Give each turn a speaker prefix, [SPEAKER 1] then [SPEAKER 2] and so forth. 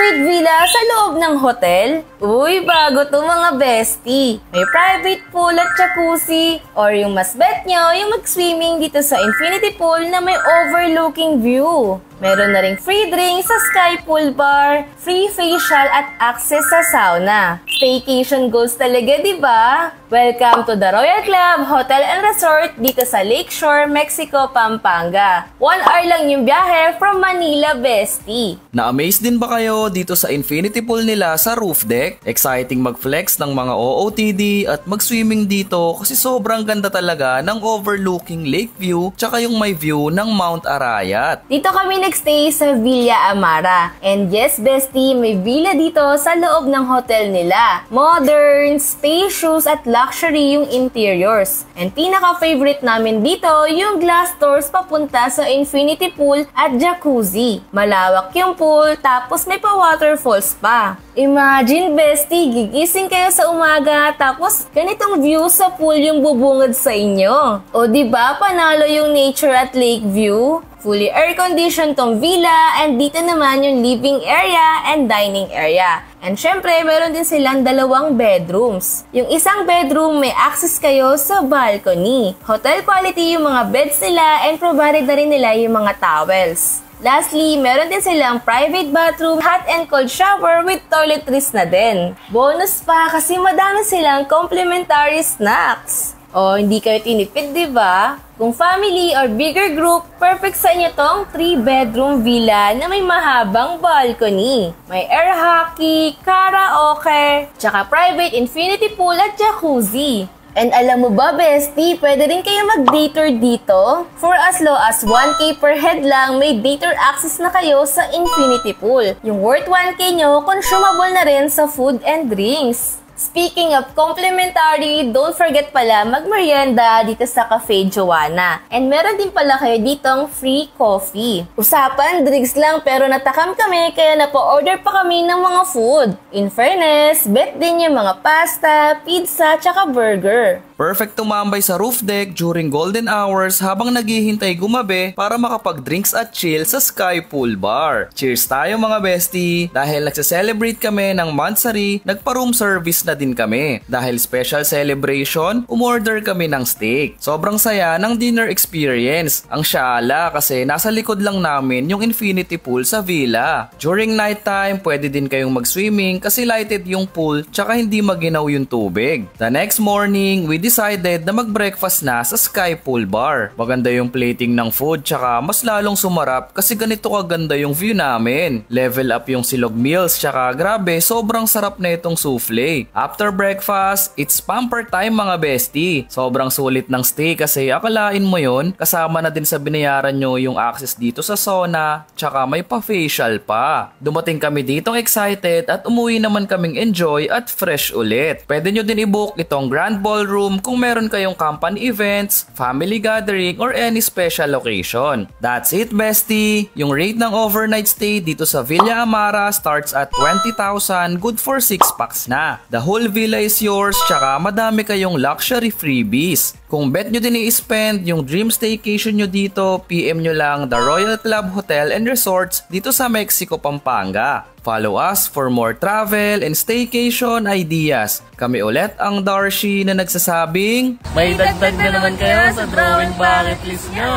[SPEAKER 1] private villa sa loob ng hotel? Uy, bago to mga bestie. May private pool at jacuzzi. Or yung mas bet nyo, yung mag-swimming dito sa infinity pool na may overlooking view. Meron na ring free drink sa Sky Pool Bar, free facial at access sa sauna. Staycation goals talaga, di ba? Welcome to the Royal Club Hotel and Resort dito sa Lakeshore, Mexico, Pampanga. 1 hour lang yung biyahe from Manila, bestie.
[SPEAKER 2] Na-amaze din ba kayo dito sa infinity pool nila sa roof deck? Exciting mag-flex ng mga OOTD at mag-swimming dito kasi sobrang ganda talaga ng overlooking lake view tsaka yung may view ng Mount Arayat.
[SPEAKER 1] Dito kami nagstay sa Villa Amara. And yes, bestie, may villa dito sa loob ng hotel nila. Modern, spacious at luxury yung interiors. And pinaka-favorite namin dito yung glass doors papunta sa infinity pool at jacuzzi. Malawak yung pool tapos may pa-waterfalls pa. Imagine, bestie, gigising kayo sa umaga tapos ganitong view sa pool yung bubungad sa inyo. O diba, panalo yung nature at lake view? Fully air-conditioned tong villa and dito naman yung living area and dining area. And syempre, meron din silang 2 bedrooms. Yung isang bedroom may access kayo sa balcony. Hotel quality yung mga beds nila and provided na rin nila yung mga towels. Lastly, meron din silang private bathroom, hot and cold shower with toiletries na din. Bonus pa kasi madami silang complimentary snacks. O, hindi kayo tinipid, di ba? Kung family or bigger group, perfect sa inyo tong 3-bedroom villa na may mahabang balcony. May air hockey, karaoke, tsaka private infinity pool at jacuzzi. And alam mo ba, bestie, pwede rin kayo mag-dater dito? For as low as 1K per head lang, may dater access na kayo sa infinity pool. Yung worth 1K nyo, consumable na rin sa food and drinks. Speaking of complimentary, don't forget pala mag-merienda dito sa Cafe Joanna. And meron din pala kayo ditong free coffee. Usapan, drinks lang pero natakam kami kaya napa-order pa kami ng mga food. In fairness, bet din yung mga pasta, pizza, tsaka burger.
[SPEAKER 2] Perfect tumambay sa roof deck during golden hours habang naghihintay gumabi para makapag-drinks at chill sa Sky Pool Bar. Cheers tayo mga bestie! Dahil nagsa-celebrate kami ng monthsary, nagpa-room service na din kami. Dahil special celebration, umorder kami ng steak. Sobrang saya ng dinner experience. Ang syala kasi nasa likod lang namin yung infinity pool sa villa. During nighttime, pwede din kayong mag-swimming kasi lighted yung pool tsaka hindi maginaw yung tubig. The next morning, we decided na mag-breakfast na sa Sky Pool Bar. Maganda yung plating ng food tsaka mas lalong sumarap kasi ganito kaganda yung view namin. Level up yung silog meals tsaka grabe sobrang sarap na itong souffle. After breakfast, it's pamper time mga bestie. Sobrang sulit ng stay kasi akalain mo yon kasama na din sa binayaran nyo yung access dito sa sauna tsaka may pa-facial pa. Dumating kami dito excited at umuwi naman kaming enjoy at fresh ulit. Pwede nyo din i-book itong grand ballroom kung meron kayong company events, family gathering, or any special occasion. That's it, bestie! Yung rate ng overnight stay dito sa Villa Amara starts at 20,000, good for 6 packs na. The whole villa is yours, tsaka madami kayong luxury freebies. Kung bet nyo din i-spend yung dream staycation nyo dito, PM nyo lang the Royal Club Hotel and Resorts dito sa Mexico, Pampanga. Follow us for more travel and staycation ideas. Kami ulit ang Darshi na nagsasabing,
[SPEAKER 3] may dagdag na naman kayo sa drawing bucket list nyo!